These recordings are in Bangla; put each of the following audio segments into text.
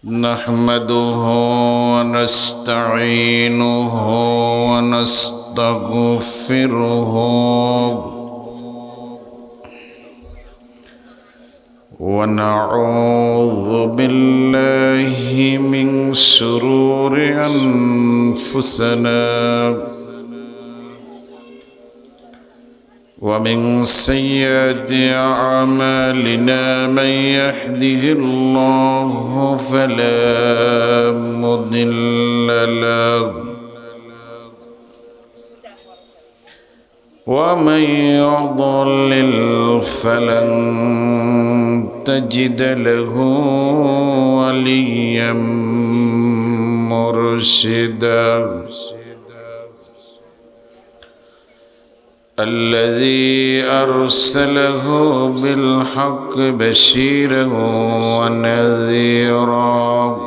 نحمده ونستعينه ونستغفره ونعوذ بالله من شرور أنفسنا ومن سيئات أعمالنا من يهده الله فلا مضل له ومن يضلل فلن تجد له وليا مرشدا الذي أرسله بالحق بشيرا ونذيرا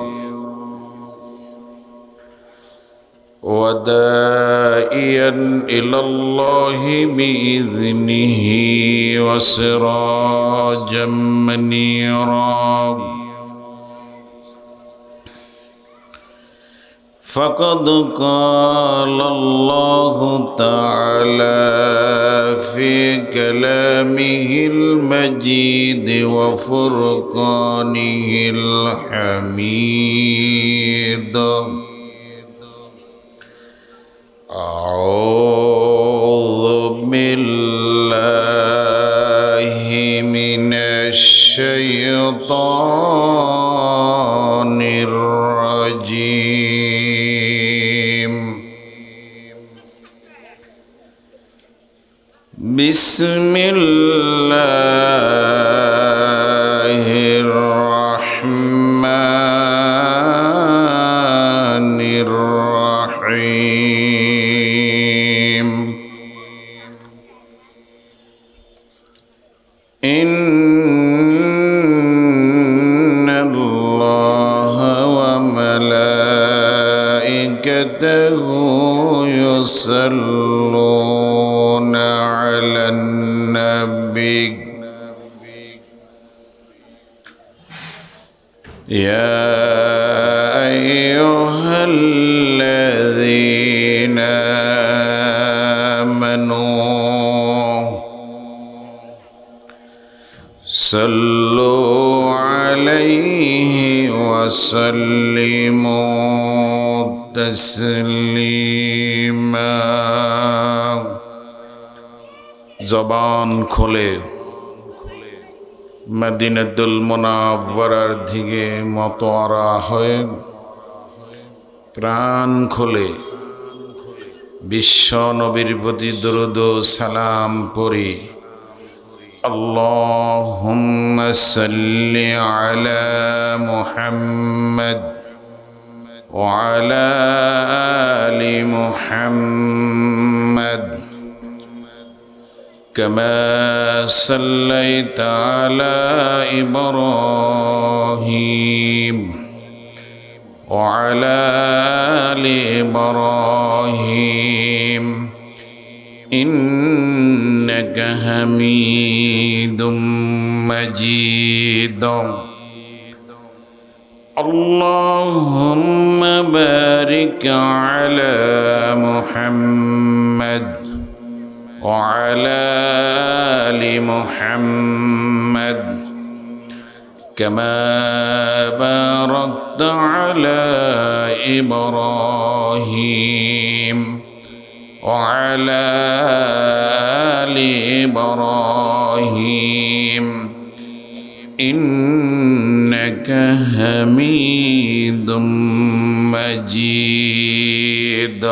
وداعيا إلى الله بإذنه وسراجا منيرا فقد قال الله تعالى في كلامه المجيد وفرقانه الحميد أعوذ بالله من الشيطان الرجيم بسم الله الرحمن الرحيم إن الله وملائكته يصلون على النبي يا أيها الذين آمنوا صلوا عليه وسلموا تسليما জবান খোলে মদিনাতুল মুনাওয়ারার দিকে মতোয়ারা হয়ে প্রাণ খোলে বিশ্ব নবীর প্রতি দরুদ ও সালাম পড়ি আল্লাহুম্মা সাল্লি আলা মুহাম্মাদ ওয়া আলা আলি মুহাম্মাদ كما صليت على إبراهيم وعلى آل إبراهيم إنك حميد مجيد اللهم بارك على محمد وعلى آل محمد كما باركت على إبراهيم وعلى آل إبراهيم إنك حميد مجيد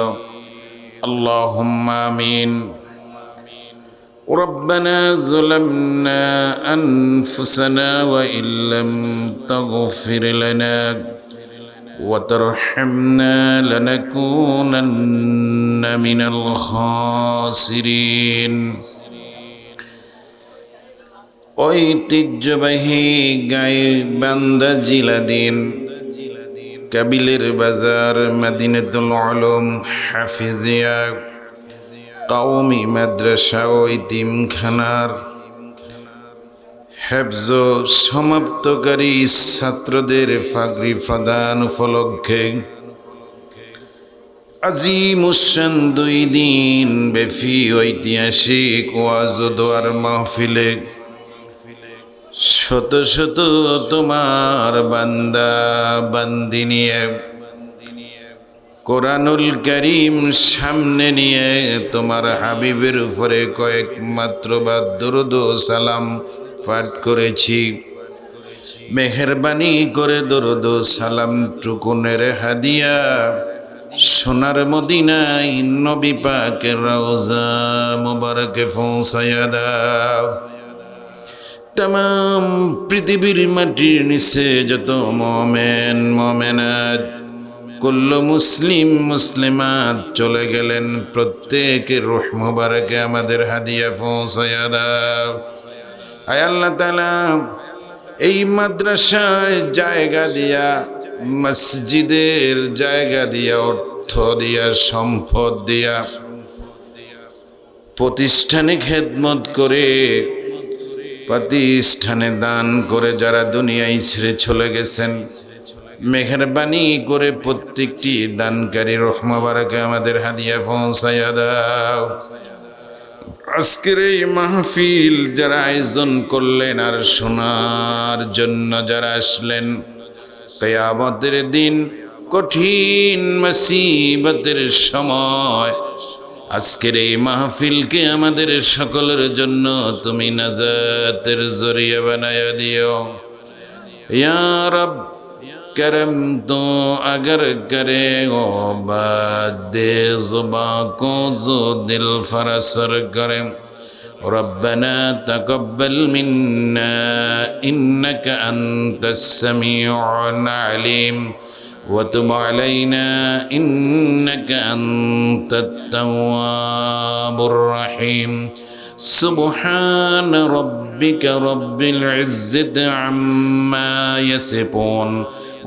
اللهم آمين ربنا ظلمنا أنفسنا وإن لم تغفر لنا وترحمنا لنكونن من الخاسرين ঐতিহ্যবাহী গাইবান্ধা জিলাদিন কাবিলের বাজার মদিনাতুল উলুম হাফিজিয়া কওমি মাদ্রাসা ও ইতিমখানার হেফজ সমাপ্তকারী ছাত্রদের পাগড়ি প্রদান উপলক্ষে আজিমুশান 2 দিন ব্যাপী ঐতিহাসিক ওয়াজ ও দোয়ার মাহফিলে শত শত তোমার বান্দা বান্দি নিয়ে কোরআনুল কারীম সামনে নিয়ে তোমার হাবিবের উপরে কয়েক মাত্র বার দরুদ ও সালাম পাঠ করেছি। মেহেরবানি করে দরুদ ও সালাম টুকুনের হাদিয়া সোনার মদিনায় নবী পাকের রওজা মুবারকে পৌঁছায়া দাও। तमाम পৃথিবীর মাটির নিচে যত মুমিন মুমিনাত কুল্লু মুসলিম মুসলিমাত চলে গেলেন, প্রত্যেকের রূহ মুবারকে আমাদের হাদিয়া পৌঁছায়া দাও। আয় আল্লাহ তাআলা, এই মাদ্রাসায় জায়গা দিয়া, মসজিদের জায়গা দিয়া, অর্থ দিয়া, সম্পদ দিয়া, প্রতিষ্ঠানে খেদমত করে, প্রতিষ্ঠানে দান করে যারা দুনিয়ায় ছেড়ে চলে গেছেন, মেহেরবানি করে প্রত্যেকটি দানকারী রূহ মুবারকে আমাদের হাদিয়া পৌঁছায়া দাও। আজকের এই মাহফিল যারা আয়োজন করলেন আর শোনার জন্য যারা আসলেন, কিয়ামতের দিন কঠিন মুসিবতের সময় আজকের এই মাহফিলকে আমাদের সকলের জন্য তুমি নাজাতের জরিয়া বানায়া দিও। ইয়া রব करम तो अगर करे ओ बादे ज़ुबा को जो दिल फरसर करे। रब्बना तक़ब्बल मिन्ना इन्नका अंतस समीउल अलीम वतुब अलैना इन्नका अंतत तव्वाबुर रहीम। सुब्हान रब्बिका रब्बिल इज़्ज़ति अम्मा यसिफून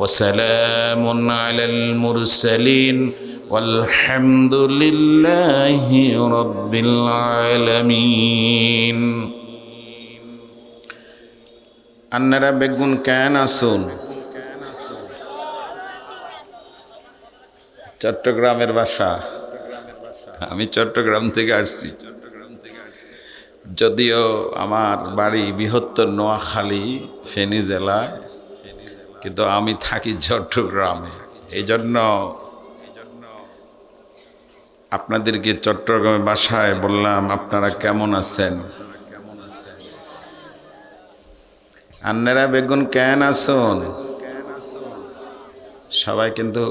وسلام على المرسلين والحمد لله رب العالمين। أننا بيقون كان আসুন। চট্টগ্রামের ভাষা, আমি চট্টগ্রাম থেকে আসছি, যদিও আমার বাড়ি বৃহত্তর নোয়াখালী ফেনী জেলায়, কিন্তু আমি থাকি চট্টগ্রামে। এই জন্য আপনাদেরকে চট্টগ্রামের ভাষায় বললাম আপনারা কেমন আছেন। আন্নারা বেগুন কেন আসুন। সবাই কিন্তু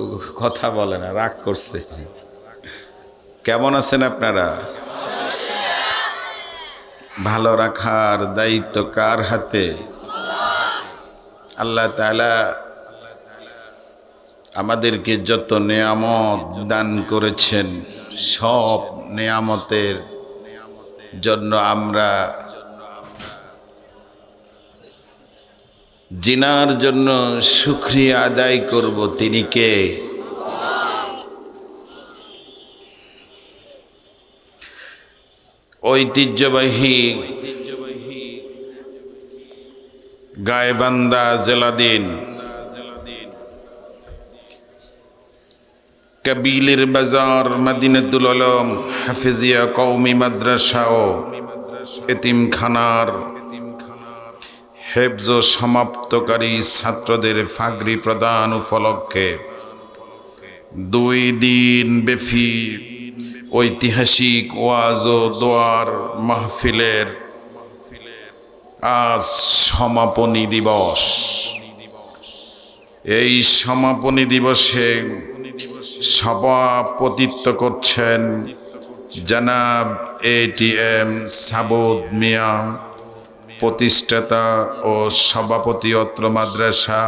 কথা বলে না, রাগ করছে। কেমন আছেন আপনারা? ভালো রাখার দায়িত্ব কার হাতে? আল্লাহ তাআলা আমাদেরকে যত নেয়ামত দান করেছেন, সব নেয়ামতের জন্য আমরা জিনার জন্য শুকরিয়া আদায় করব। তিনি কে? ঐতিহ্যবাহী গাইবান্ধা জেলাধীন কাবিলের বাজার মদিনাতুল আলম হাফিজিয়া কওমি মাদ্রাসা ও এতিমখানার হেফজ সমাপ্তকারী ছাত্রদের পাগড়ি প্রদান উপলক্ষে 2 দিন ব্যাপী ঐতিহাসিক ওয়াজ ও দোয়ার মাহফিলের আজ সমাপনী দিবস। এই সমাপনী দিবসে সভাপতিত্ব করছেন জনাব ATM সাবুদ মিয়া, প্রতিষ্ঠাতা ও সভাপতি অত্র মাদ্রাসা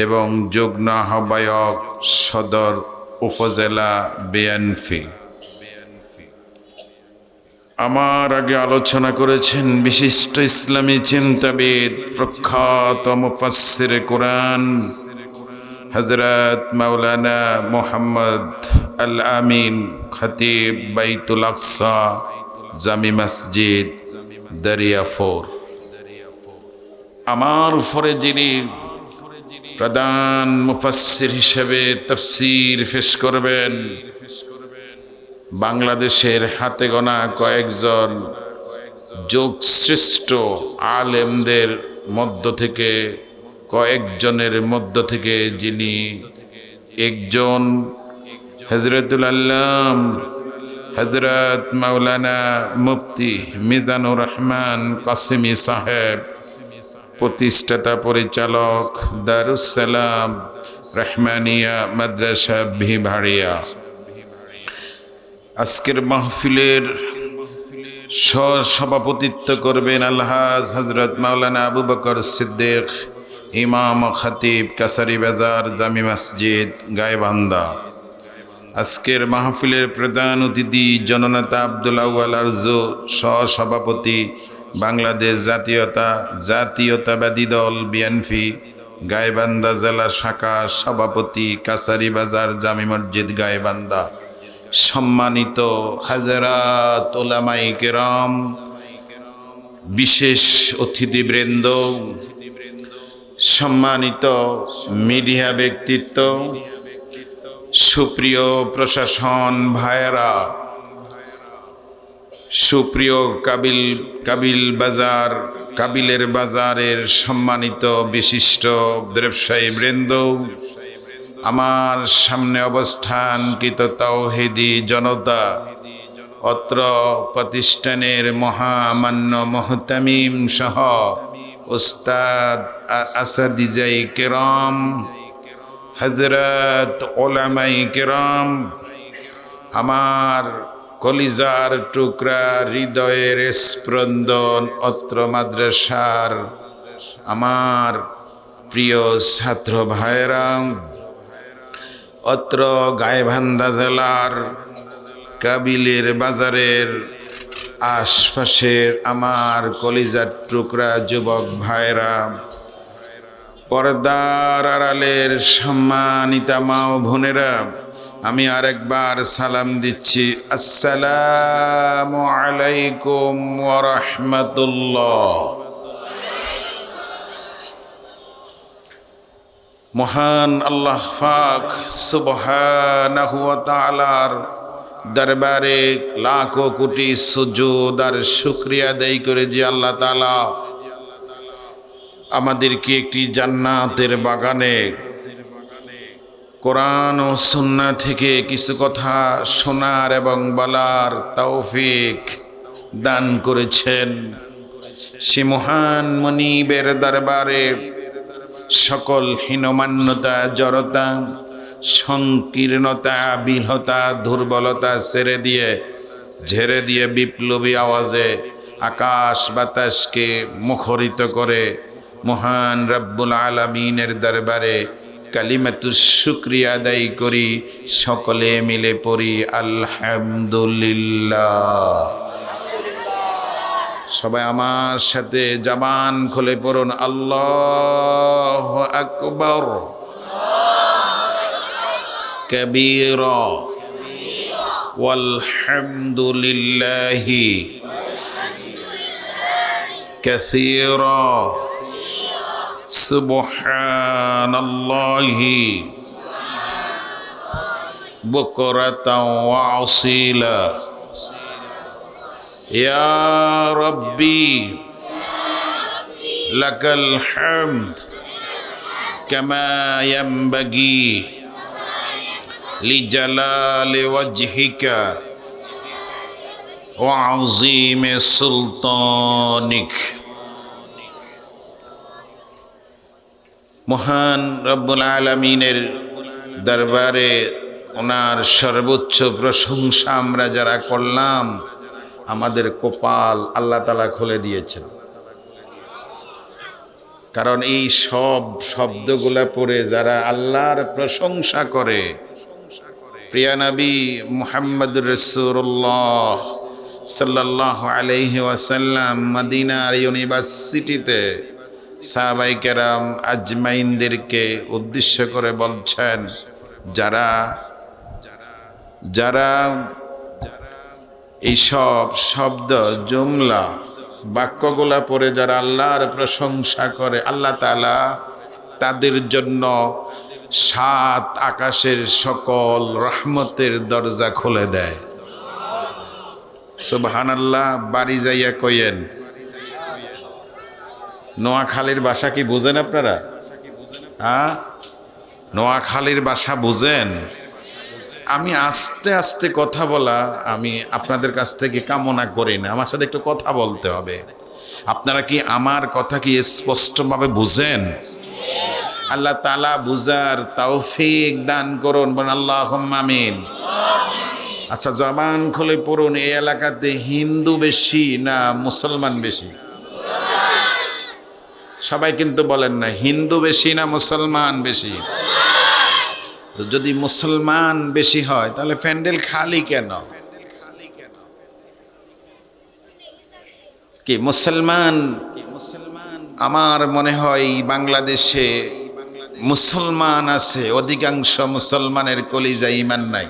এবং যুগ্ম আহ্বায়ক সদর উপজেলা বিএনপি। আমার আগে আলোচনা করেছেন বিশিষ্ট ইসলামী চিন্তাবিদ, প্রখ্যাত মুফাসসির কোরআন হযরত মাওলানা মুহাম্মদ আল আমিন, খতিব বাইতুল আকসা জামি মসজিদ দরিয়াপুর। আমার উপরে যিনি প্রধান মুফাসসির হিসেবে তাফসীর পেশ করবেন, বাংলাদেশের হাতে গোনা কয়েকজন যোগশ্রেষ্ঠ আলেমদের মধ্য থেকে কয়েকজনের মধ্য থেকে যিনি একজন হযরতুল আল্লাম হযরত মাওলানা মুফতি মিজানুর রহমান কাসেমি সাহেব, প্রতিষ্ঠাতা পরিচালক দারুস সালাম রহমানিয়া মাদ্রাসা ভিভাড়িয়া, আজকের মাহফিলের সভাপতিত্ব করবেন আলহাজ হযরত মাওলানা আবু বকর সিদ্দিক, ইমাম ও খতিব কাসারি বাজার জামি মসজিদ গাইবান্ধা। আজকের মাহফিলের প্রধান অতিথি জননেতা আব্দুল আউয়াল আরজু, সভাপতি বাংলাদেশ জাতীয়তাবাদী দল বিএনপি গাইবান্ধা জেলা শাখা, সভাপতি কাসারি বাজার জামি মসজিদ গাইবান্ধা। সম্মানিত হাজরাত উলামায়ে কেরাম, বিশেষ অতিথিবৃন্দ, সম্মানিত মিডিয়া ব্যক্তিত্ব, সুপ্রিয় প্রশাসন ভাইয়েরা, সুপ্রিয় কাবিলের বাজারের সম্মানিত বিশিষ্ট ব্যবসায়ী বৃন্দ, আমার সামনে অবস্থানকৃত তাওহীদি জনতা, অত্র প্রতিষ্ঠানের মহামান্য মুহতামিম সহ উস্তাদ আসাদিজায়ে কেরাম, হযরত উলামায়ে কেরাম, আমার কলিজার টুকরা হৃদয়ের স্পন্দন অত্র মাদ্রাসার আমার প্রিয় ছাত্র ভাইয়েরা, অত্র গাইবান্ধা জেলার কাবিলের বাজারের আশপাশের আমার কলিজার টুকরা যুবক ভাইরা, পর্দার আড়ালের সম্মানিতা মা ও বোনেরা, আমি আরেকবার সালাম দিচ্ছি, আসসালামু আলাইকুম ওয়া রাহমাতুল্লাহ। মহান আল্লাহ পাক সুবহানাহু ওয়া তাআলার দরবারে লাখো কোটি সুজুদ আর শুকরিয়া আদায় করে যে আল্লাহ তাআলা আমাদেরকে একটি জান্নাতের বাগানে কোরআন ও সুন্নাহ থেকে কিছু কথা শোনার এবং বলার তৌফিক দান করেছেন। সে মহান মনিবের দরবারে সকল হীনমান্যতা, জড়তা, সংকীর্ণতা, বিহতা, দুর্বলতা ঝেড়ে দিয়ে বিপ্লবী আওয়াজে আকাশ বাতাসকে মুখরিত করে মহান রব্বুল আলামিনের দরবারে কালিমাতুশ শুকরিয়া আদায় করি, সকলে মিলে পড়ি আলহামদুলিল্লাহ। সবাই আমার সাথে জবান খুলে পড়ুন আল্লাহু আকবার কবীরা ওয়ালহামদুলিল্লাহি কাসীরা সুবহানাল্লাহি বুকরাতাও ওয়া আসীলা। ইয়া রাব্বি লাকাল হামদ কামা ইয়ানবাগি লিজালালি ওয়াজহিকা ওয়া আযীমি সুলতানিক। মহান রব্বুল আলামিনের দরবারে ওনার সর্বোচ্চ প্রশংসা আমরা যারা করলাম, আমাদের কপাল আল্লাহ তাআলা খুলে দিয়েছেন। কারণ এই সব শব্দগুলা পড়ে যারা আল্লাহর প্রশংসা করে, প্রিয় নবী মুহাম্মদুর রাসূলুল্লাহ সাল্লাল্লাহু আলাইহি ওয়াসাল্লাম মদিনার ইউনিভার্সিটিতে সাহাবায়ে কেরাম আজমাইনদেরকে উদ্দেশ্য করে বলছেন, যারা এই সব শব্দ জুমলা বাক্যগুলা পড়ে যারা আল্লাহর প্রশংসা করে, আল্লাহ তাআলা তাদের জন্য 7 আকাশের সকল রহমতের দরজা খুলে দেয়। সুবহানাল্লাহ। বাড়ি যাইয়া কইয়েন। নোয়াখালীর ভাষা কি বুঝেন আপনারা? হ্যাঁ, নোয়াখালীর ভাষা বুঝেন? আমি আস্তে আস্তে কথা বলা আমি আপনাদের কাছ থেকে কামনা করি না, আমার সাথে একটু কথা বলতে হবে। আপনারা কি আমার কথা কি স্পষ্টভাবে বুঝেন? আল্লাহ তাআলা বুঝার তৌফিক দান করুন, বলেন আল্লাহুম্মা আমিন। আচ্ছা, জবান খুলে পড়ুন, এই এলাকাতে হিন্দু বেশি না মুসলমান বেশি? সবাই কিন্তু বলেন না, হিন্দু বেশি না মুসলমান বেশি? তো যদি মুসলমান বেশি হয় তাহলে প্যান্ডেল খালি কেন? কি মুসলমান? আমার মনে হয় বাংলাদেশে মুসলমান আছে, অধিকাংশ মুসলমানের কলিজায় ঈমান নাই।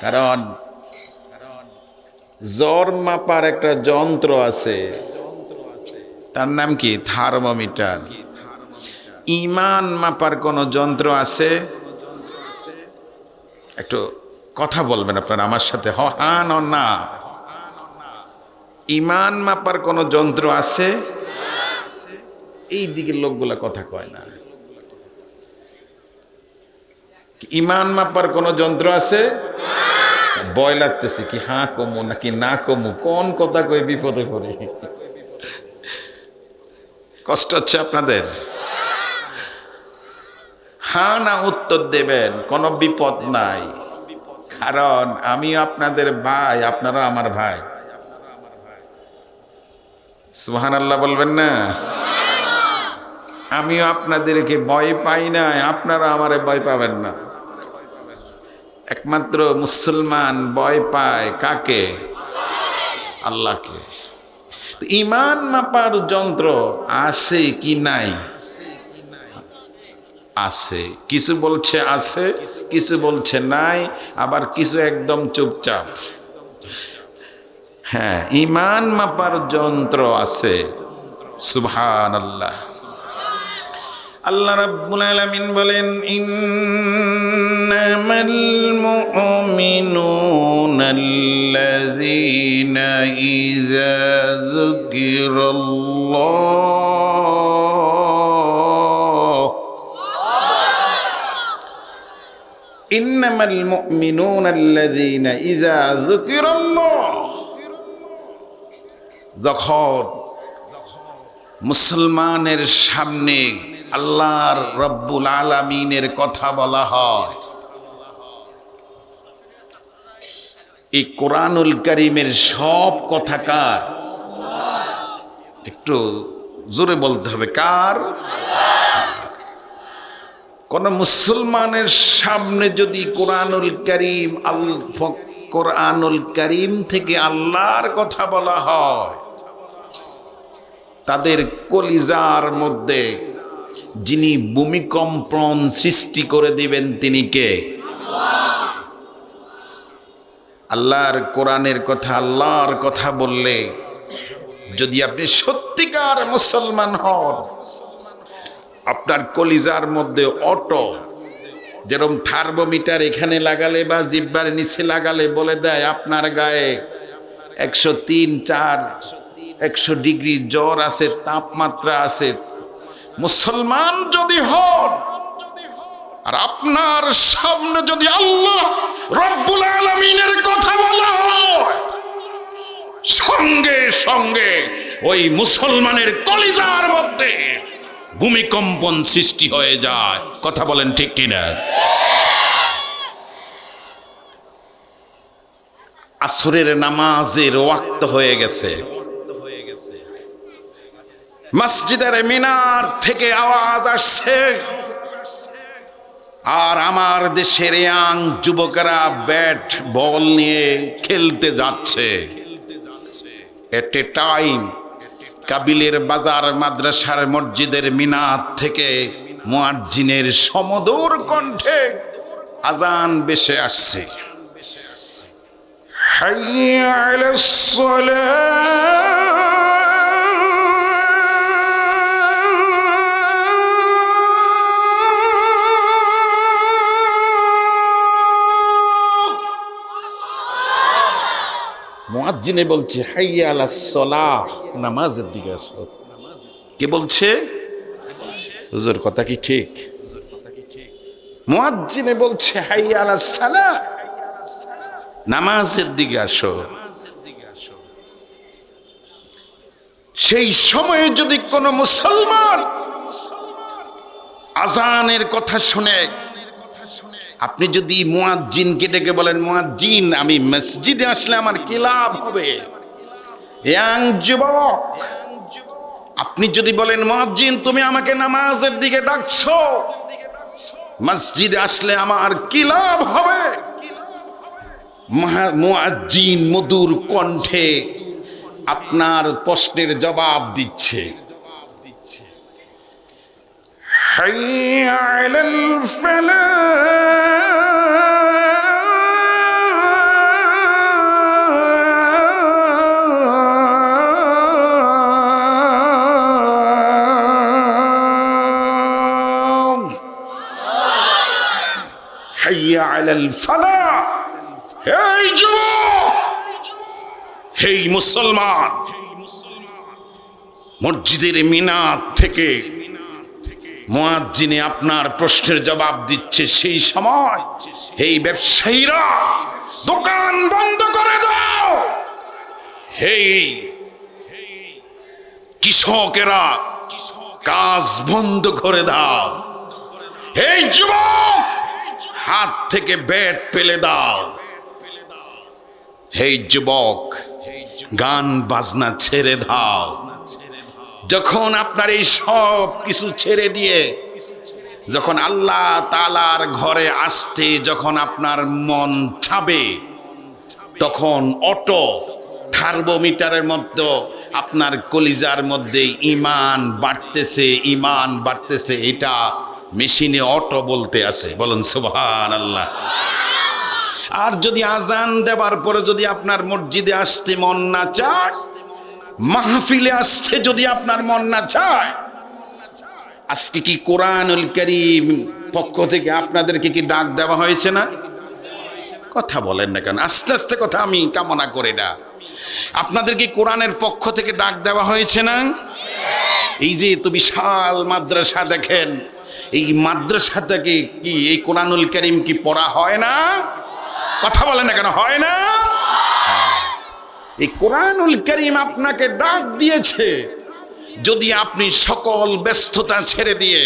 কারণ জ্বর মাপার একটা যন্ত্র আছে, তার নাম কি? থার্মোমিটার। ঈমান মাপার কোন যন্ত্র আছে? একটু কথা বলবেন আপনারা আমার সাথে, হ্যাঁ না? ঈমান মাপার কোন যন্ত্র আছে? এই দিকের লোকগুলা কথা কয় না। ঈমান মাপার কোন যন্ত্র আছে? ভয় লাগতেছে কি হ্যাঁ কমু নাকি না কমু, কোন কথা কই বিপদে পড়ি। কষ্ট হচ্ছে আপনাদের? হ্যাঁ না উত্তর দেবেন, কোনো বিপদ নাই। কারণ আমি আপনাদের ভাই, আপনারা আমার ভাই। সুবহানাল্লাহ বলবেন না? আমিও আপনাদেরকে ভয় পাই না, আপনারা আমারে ভয় পাবেন না। একমাত্র মুসলমান ভয় পায় কাকে? আল্লাহকে। ঈমান মাপার যন্ত্র আছে কি নাই? আছে। কিছু বলছে আছে, কিছু বলছে নাই, আবার কিছু একদম চুপচাপ। হ্যাঁ, ঈমান মাপার যন্ত্র আছে। সুবহানাল্লাহ। আল্লাহ রাব্বুল আলামিন বলেন, ইন্নামাল মুমিনুনা আল্লাযীনা ইযা যুকিরাল্লাহ, ইন্নামাল মুমিনুনা আল্লাযীনা ইযা যুকিরাল্লাহ। যখন মুসলমানের সামনে আল্লাহর রব্বুল আলামিনের কথা বলা হয়, এই কোরআনুল কারীমের সব কথা কার? একটু জোরে বলতে হবে, কার? কোন মুসলমানের সামনে যদি কোরআনুল কারীম থেকে আল্লাহর কথা বলা হয়, তাদের কলিজার মধ্যে যিনি ভূমিকম্পন সৃষ্টি করে দিবেন তিনি কে? আল্লাহর কোরআনের কথা, আল্লাহর কথা বললে যদি আপনি সত্যিকার মুসলমান হন, আপনার কলিজার মধ্যে অটো, যেরকম থার্মোমিটার এখানে লাগালে বা জিহ্বার নিচে লাগালে বলে দেয় আপনার গায়ে 103, 4, 100 ডিগ্রি জ্বর আছে, তাপমাত্রা আছে। মুসলমান যদি হন আর আপনার সামনে যদি আল্লাহ রব্বুল আলামিনের কথা বলা হয়, সঙ্গে সঙ্গে ওই মুসলমানের কলিজার মধ্যে ভূমিকম্পন সৃষ্টি হয়ে যায়। কথা বলেন ঠিক কিনা? আসরের নামাজের ওয়াক্ত হয়ে গেছে, মসজিদের মিনার থেকে আওয়াজ আসছে, আর আমার দেশের ইয়াং যুবকেরা ব্যাট বল নিয়ে খেলতে যাচ্ছে। এট এ টাইম কাবিলের বাজার মাদ্রাসার মসজিদের মিনার থেকে মুয়াজ্জিনের সমদূর কণ্ঠে আজান ভেসে আসছে। حي على মুয়াজ্জিনে বলছে হাইয়া আলাস সালাহ, নামাজের দিকে আসো। কে বলছে? হুজুর কথা কি ঠিক? মুয়াজ্জিনে বলছে হাইয়া আলাস সালাহ, নামাজের দিকে আসো। সেই সময়ে যদি কোনো মুসলমান আজানের কথা শুনে, আপনি যদি মুয়াজ্জিনকে ডেকে বলেন, মুয়াজ্জিন আমি মসজিদে আসলে আমার কি লাভ হবে? ইয়াং যুবক, আপনি যদি বলেন মুয়াজ্জিন তুমি আমাকে নামাজের দিকে ডাকছো, মসজিদে আসলে আমার কি লাভ হবে? মুয়াজ্জিন মধুর কণ্ঠে আপনার প্রশ্নের জবাব দিচ্ছে, হাইয়া আলাল ফালাহ, হাইয়া আলাল ফালাহ। এই যুবক, এই মুসলমান, মসজিদের মিনার থেকে মুয়াজ্জিনে আপনার প্রশ্নের জবাব দিচ্ছে। সেই সময় এই ব্যবসায়ীরা দোকান বন্ধ করে দাও, এই কৃষকেরা কাজ বন্ধ করে দাও, এই যুবক হাত থেকে ব্যাট ফেলে দাও, এই যুবক গান বাজনা ছেড়ে দাও। যখন আপনার এই সব কিছু ছেড়ে দিয়ে যখন আল্লাহ তাআলার ঘরে আসতে যখন আপনার মন চাবে, তখন অটো থার্মোমিটারের মধ্যে আপনার কলিজার মধ্যে ইমান বাড়তেছে, ইমান বাড়তেছে, এটা মেশিনে অটো বলতে আছে, বলুন সুবহানাল্লাহ। আর যদি আজান দেওয়ার পরে যদি আপনার মসজিদে আসতে মন না চায়, মাহফিলে আসতে যদি আপনার মন না চায়, আজকে কি কোরআনুল কারীম পক্ষ থেকে আপনাদেরকে কি ডাক দেওয়া হয়েছে না? কথা বলেন না কেন? আস্তে আস্তে কথা আমি কামনা করি না। আপনাদের কি কোরআনের পক্ষ থেকে ডাক দেওয়া হয়েছে না? এই যে তো বিশাল মাদ্রাসা দেখেন, এই মাদ্রাসা থেকে কি এই কোরআনুল কারীম কি পড়া হয় না? কথা বলেন না কেন? হয় না? এই কোরআনুল কারীম আপনাকে ডাক দিয়েছে, যদি আপনি সকল ব্যস্ততা ছেড়ে দিয়ে,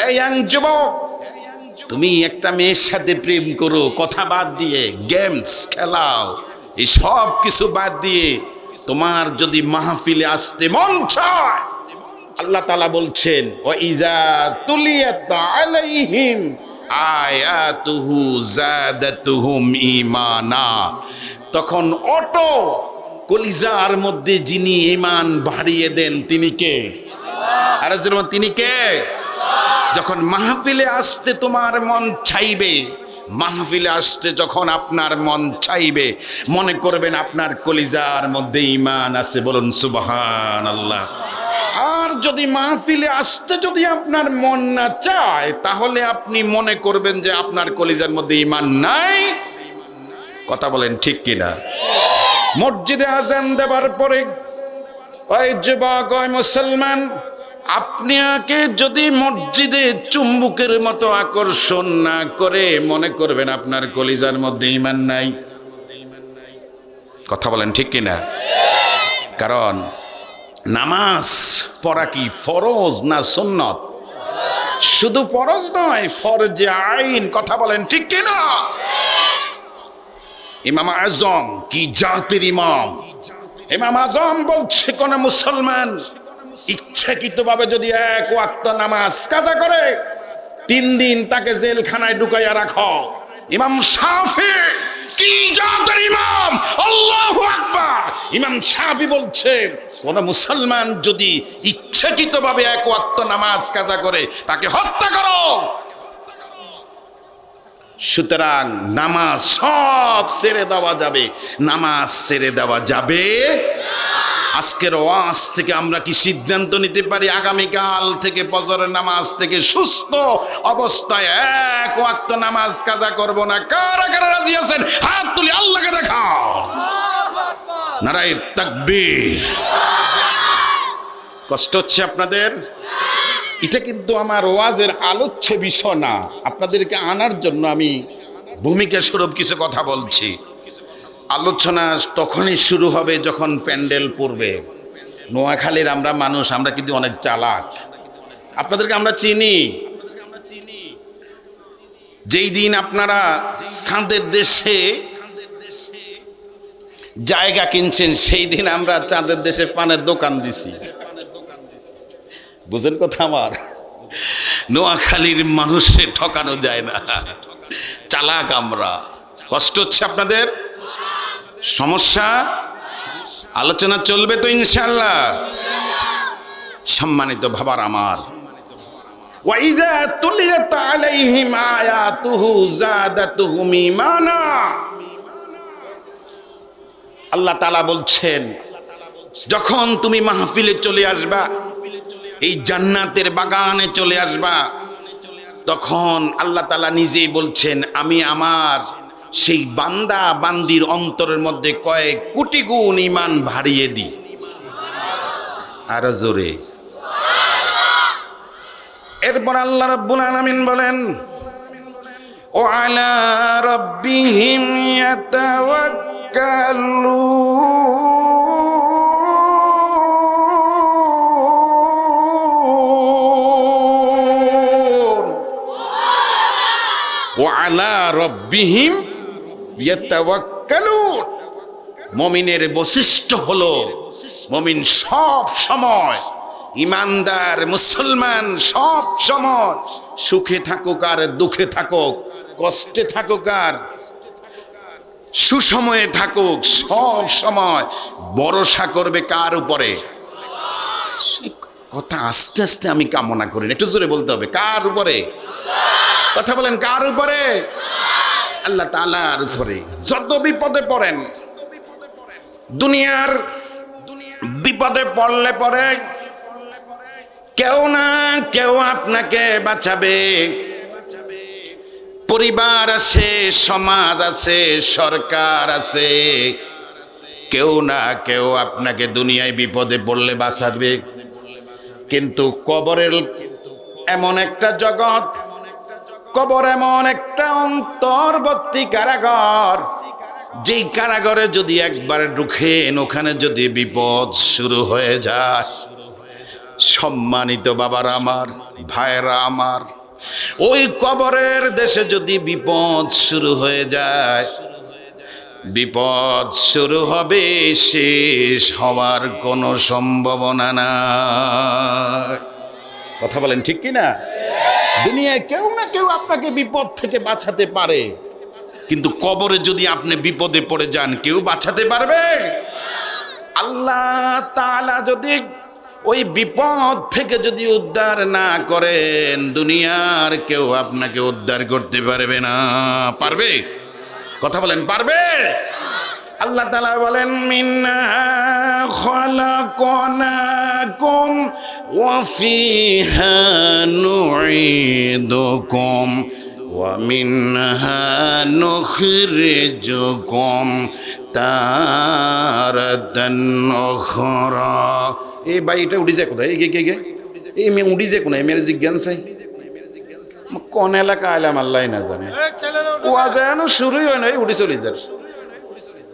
এই ইয়াং যুবক, তুমি একটা মেয়ের সাথে প্রেম করো, কথা বাদ দিয়ে গেমস খেলাও, এই সব কিছু বাদ দিয়ে তোমার যদি মাহফিলে আসতে মন চায়, আল্লাহ তাআলা বলছেন ওয়া ইযা তুলিয়াত আলাইহিম আয়াতুহু যাদাতুহুম ঈমানা, তখন অটো কলিজার মধ্যে যিনি ঈমান বাড়িয়ে দেন তিনি কে? আর যেমন তিনি কে? যখন মাহফিলে আসতে তোমার মন চাইবে, মাহফিলে আসতে যখন আপনার মন চাইবে, মনে করবেন আপনার কলিজার মধ্যে ঈমান আছে, বলুন সুবহানাল্লাহ। আর যদি মাহফিলে আসতে যদি আপনার মন না চায়, তাহলে আপনি মনে করবেন যে আপনার কলিজার মধ্যে ঈমান নাই। কথা বলেন ঠিক কিনা? মসজিদে আজান দেবার পরে ওই যুবক, ওই মুসলমান, আপনাকে যদি মসজিদে চুম্বকের মতো আকর্ষণ না করে, মনে করবেন আপনার কলিজার মধ্যে ঈমান নাই। কথা বলেন ঠিক কিনা? কারণ নামাজ পড়া কি ফরজ না সুন্নত? শুধু ফরজ নয়, ফরজে আইন। কথা বলেন ঠিক কিনা? ইমাম আজম কি জাতির ইমাম, ইমাম আজম বলছে কোন মুসলমান ইচ্ছাকৃতভাবে যদি এক ওয়াক্ত নামাজ কাজা করে, 3 দিন তাকে জেলখানায় ঢুকাইয়া রাখো। ইমাম শাফি কি জাতির ইমাম, আল্লাহু আকবার। ইমাম শাফি বলছে কোন মুসলমান যদি ইচ্ছাকৃতভাবে এক ওয়াক্ত নামাজ কাজা করে, তাকে হত্যা করো। সুতরাং নামাজ সব ছেড়ে দেওয়া যাবে, নামাজ ছেড়ে দেওয়া যাবে। আজকের ওয়াজ থেকে আমরা কি সিদ্ধান্ত নিতে পারি আগামীকাল থেকে ফজরের নামাজ থেকে সুস্থ অবস্থায় এক ওয়াক্ত নামাজ কাজা করব না? কারা কারা রাজি আছেন হাত তুলি আল্লাহকে দেখাও। নারায়ে তাকবীর। কষ্ট হচ্ছে আপনাদের? এটা কিন্তু আমার ওয়াজের আলোচ্য বিষয় না, আপনাদেরকে আনার জন্য আমি ভূমিকা স্বরূপ কিছু কথা বলছি। আলোচনা তখনই শুরু হবে যখন প্যান্ডেল পড়বে। নোয়াখালীর আমরা মানুষ, আমরা কিন্তু অনেক চালাক, আপনাদেরকে আমরা চিনি। যেই দিন আপনারা চাঁদের দেশে জায়গা কিনছেন সেই দিন আমরা চাঁদের দেশে পানের দোকান দিছি। বুঝেন কথা আমার? নোয়াখালীর মানুষে ঠকানো যায় না, চালাক আমরা। কষ্ট হচ্ছে আপনাদের? সমস্যা? আলোচনা চলবে তো ইনশাআল্লাহ। সম্মানিত ভাবার আমার, ওয়াইযা তুলিয়াত আলাইহিম আয়াতুহু যাদাতুহুম ঈমানা। আল্লাহ তাআলা বলছেন, যখন তুমি মাহফিলে চলে আসবা, এই জান্নাতের বাগানে চলে আসবা, তখন আল্লাহ তাআলা নিজেই বলছেন, আমি আমার সেই বান্দা বান্দির অন্তরের মধ্যে কয়েক কোটি গুণ ঈমান বাড়িয়ে দিই। আরো জোরে। এরপর আল্লাহ রাব্বুল আলামিন বলেন, ও আলা রাব্বিহিম ইয়াতাওয়াক্কালুন। ওয়া আলা রাব্বিহিম ইয়াতাওয়াক্কালুন। মুমিনের বৈশিষ্ট্য হলো, মুমিন সব সময়, ইমানদার মুসলমান সব সময়, সুখে থাকুক আর দুঃখে থাকুক, কষ্টে থাকুক আর সুসময়ে থাকুক, সব সময় ভরসা করবে কার উপরে? কথা আস্তে আস্তে আমি কামনা করি, একটু জোরে বলতে হবে। কার উপরে? কথা বলেন, কার উপরে? আল্লাহ তাআলার উপরে। যত বিপদে পড়েন, দুনিয়ার বিপদে পড়লে পরে কেউ না কেউ আপনাকে বাঁচাবে। পরিবার আছে, সমাজ আছে, সরকার আছে, কেউ না কেউ আপনাকে দুনিয়ায় বিপদে পড়লে বাঁচাবে। কিন্তু কবরের এমন একটা জগৎ, কবর এমন একটা অন্তর্বর্তী কারাগার, যেই কারাগারে যদি একবার ঢুকেন, ওখানে যদি বিপদ শুরু হয়ে যায়, সম্মানিত বাবারা আমার, ভাইরা আমার, ওই কবরের দেশে যদি বিপদ শুরু হয়ে যায়, বিপদ শুরু হবে, শেষ হওয়ার কোনো সম্ভাবনা নাই। কথা বলেন ঠিক কি না? দুনিয়ায় কেউ না কেউ আপনাকে বিপদ থেকে বাঁচাতে পারে, কিন্তু কবরে যদি আপনি বিপদে পড়ে যান, কেউ বাঁচাতে পারবে? আল্লাহ তাআলা যদি ওই বিপদ থেকে যদি উদ্ধার না করেন, দুনিয়ার কেউ আপনাকে উদ্ধার করতে পারবে না। পারবে? কথা বলেন, পারবে? আল্লাহ তাআলা বলেন, মিন্না খালাকনাকুম ওয়া ফিহা নুঈদুকুম ওয়া মিনহা নুখরিজুকুম তারাতান উখরা। এই ভাই এটা উঠি যায় কোথায়? এই মেয়ে উঠি যায় কোথায়? মেয়ের জিজ্ঞান চাই কোন এলাকা আইলাম আল্লাহ না জানে। ওয়াজ এখনো শুরুই হয় না, উঠি চলে যার।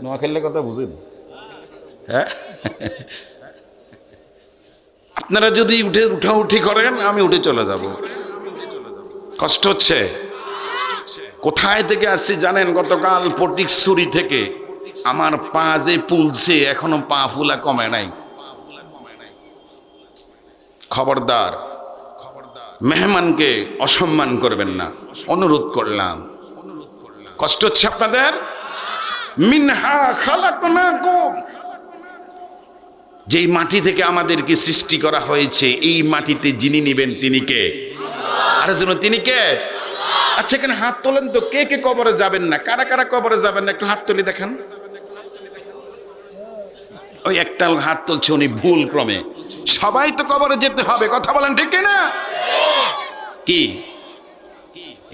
নোয়াখালীর কথা বুঝেন? হ্যাঁ, আপনারা যদি উঠাউঠি করেন, আমি উঠে চলে যাব। কষ্ট হচ্ছে। কোথায় থেকে আসছি জানেন? গতকাল ফটিকছড়ি থেকে। আমার পা যে ফুলছে, এখনো পা ফুলা কমে নাই। খবরদার, মেহমানকে অসম্মান করবেন না, অনুরোধ করলাম। কষ্ট হচ্ছে আপনাদের? মিনহা খালাকনাকুম, যেই মাটি থেকে আমাদেরকে সৃষ্টি করা হয়েছে, এই মাটিতে যিনি নিবেন তিনি কে? আর যেন তিনি কে? আচ্ছা এখানে হাত তোলেন তো, কে কে কবরে যাবেন না? কারা কারা কবরে যাবেন না একটু হাত তুলে দেখান। ওই একটা হাত তুলছে উনি ভুল ক্রমে। সবাই তো কবরে যেতে হবে, কথা বলেন ঠিক না? কি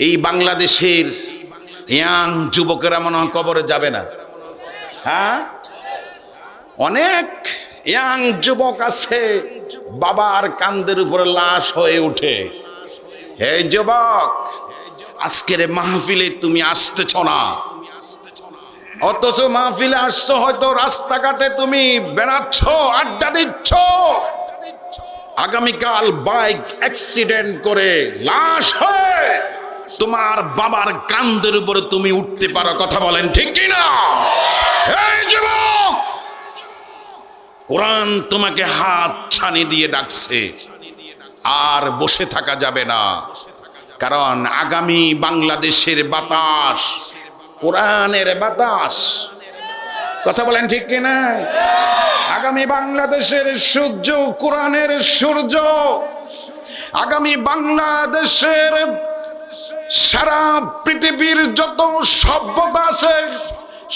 এই বাংলাদেশের ইয়াং যুবকেরা মনে হয় কবরে যাবে না? হ্যাঁ, অনেক ইয়াং যুবক আছে বাবার কাঁধের উপরে লাশ হয়ে ওঠে। এই যুবক, আজকের মাহফিলে তুমি আসতেছ না, অথচ মাহফিলে আসছো হয়তো রাস্তাঘাটে তুমি বেড়াচ্ছ, আড্ডা দিচ্ছ। আগামীকাল বাইক অ্যাক্সিডেন্ট করে লাশ হয়ে তোমার বাবার কাঁধের উপরে তুমি উঠতে পারো, কথা বলেন ঠিক কিনা? এই যুবক, কোরআন তোমাকে হাত ছানি দিয়ে ডাকছে, আর বসে থাকা যাবে না। কারণ আগামী বাংলাদেশের বাতাস কোরআনের বাতাস, কথা বলেন ঠিক কিনা? আগামী বাংলাদেশের সূর্য কোরআনের সূর্য। আগামী বাংলাদেশের সারা পৃথিবীর যত সভ্যতা আছে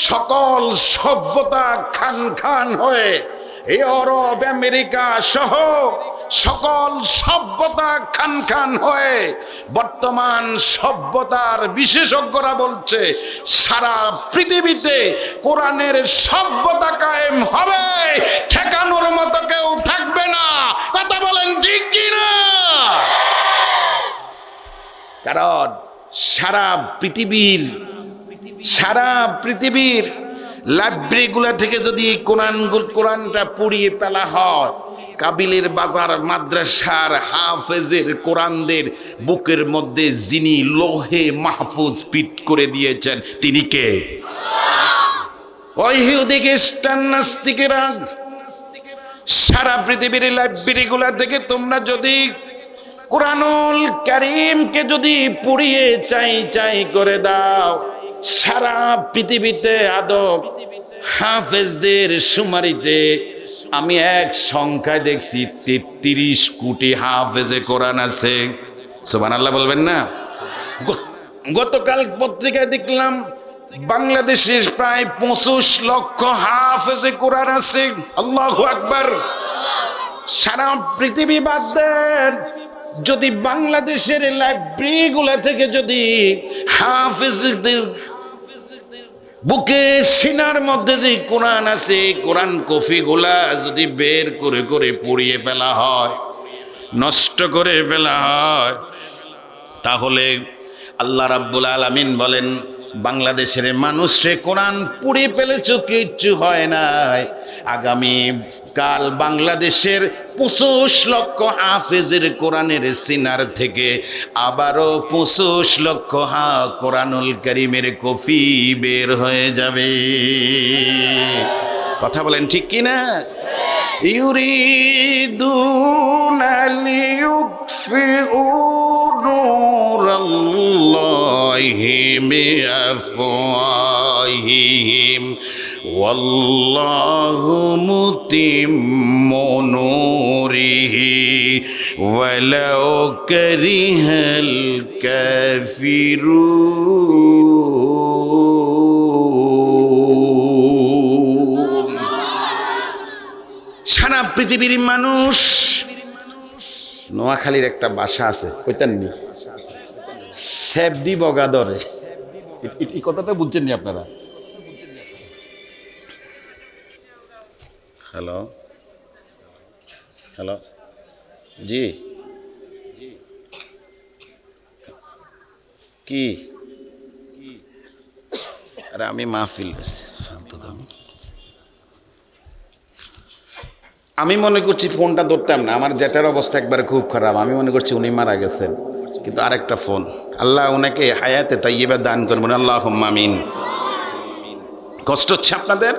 সকল সভ্যতা খান খান হয়ে ইউরোপ আমেরিকা সহ সকল সভ্যতা খান খান হয়ে বর্তমান সভ্যতার বিশেষজ্ঞরা বলছে সারা পৃথিবীতে কোরআনের সভ্যতা কায়েম হবে, ঠেকানোর মতো কেউ থাকবে না, কথা বলেন ঠিক কিনা? কারণ সারা পৃথিবীর লাইব্রেরিগুলা থেকে যদি কোরআনটা পুড়িয়ে ফেলা হয়, কাবিলের বাজার মাদ্রাসার হাফেজের কোরআনদের বুকের মধ্যে যিনি লোহে মাহফুজ ফিট করে দিয়েছেন তিনি কে? ওই ইহুদি খ্রিস্টান নাস্তিকেরা সারা পৃথিবীর লাইব্রেরিগুলা থেকে তোমরা যদি কোরআনুল কারীমকে যদি পুড়িয়ে চাই করে দাও, সারা পৃথিবীতে আদব হাফেজদের সুমারিতে আমি এক সংখ্যায় দেখছি 33 কোটি হাফেজে কোরআন আছে। সুবহানাল্লাহ বলবেন না? গতকাল পত্রিকায় দেখলাম বাংলাদেশের প্রায় 25 লক্ষ হাফেজে কোরআন আছে। আল্লাহু আকবার। সারা পৃথিবী বাদ দেন, যদি বাংলাদেশের লাইব্রেরিগুলা থেকে যদি হাফেজদের বুকে সিনার মধ্যে যে কোরআন আছে কোরআন কফিগুলা যদি বের করে করে পুড়িয়ে ফেলা হয়, নষ্ট করে ফেলা হয়, তাহলে আল্লাহ রাব্বুল আলামিন বলেন বাংলাদেশের মানুষে কোরআন পুড়িয়ে ফেলেছ, কিচ্ছু হয় নাই। আগামী কাল বাংলাদেশের 25 লক্ষ হাফেজের কোরআনের সিনার থেকে আবারও 25 লক্ষ কোরআনুল কারীমের কফি বের হয়ে যাবে, কথা বলেন ঠিক কিনা? ইউরিদুনা লিইউতফিউ নূরাল্লাহি বিআফওয়াহিহিম ওয়াল্লাহু মুতিম্মু নূরিহি ওয়ালাউ কারিহাল কাফিরুন। সারা পৃথিবীর মানুষ, নোয়াখালীর একটা বাসা আছে কইতাননি, সেবদি বগাদরে, এই কথাটা বুঝছেন নি আপনারা? হ্যালো হ্যালো জি, কি? আরে আমি মাহফিল, আমি মনে করছি ফোনটা ধরতাম না, আমার জেঠার অবস্থা একবারে খুব খারাপ, আমি মনে করছি উনি মারা গেছেন, কিন্তু আরেকটা ফোন। আল্লাহ ওনাকে হায়াতে তাইয়্যিবা দান করবেন, আল্লাহুম্মা আমিন। কষ্ট হচ্ছে আপনাদের?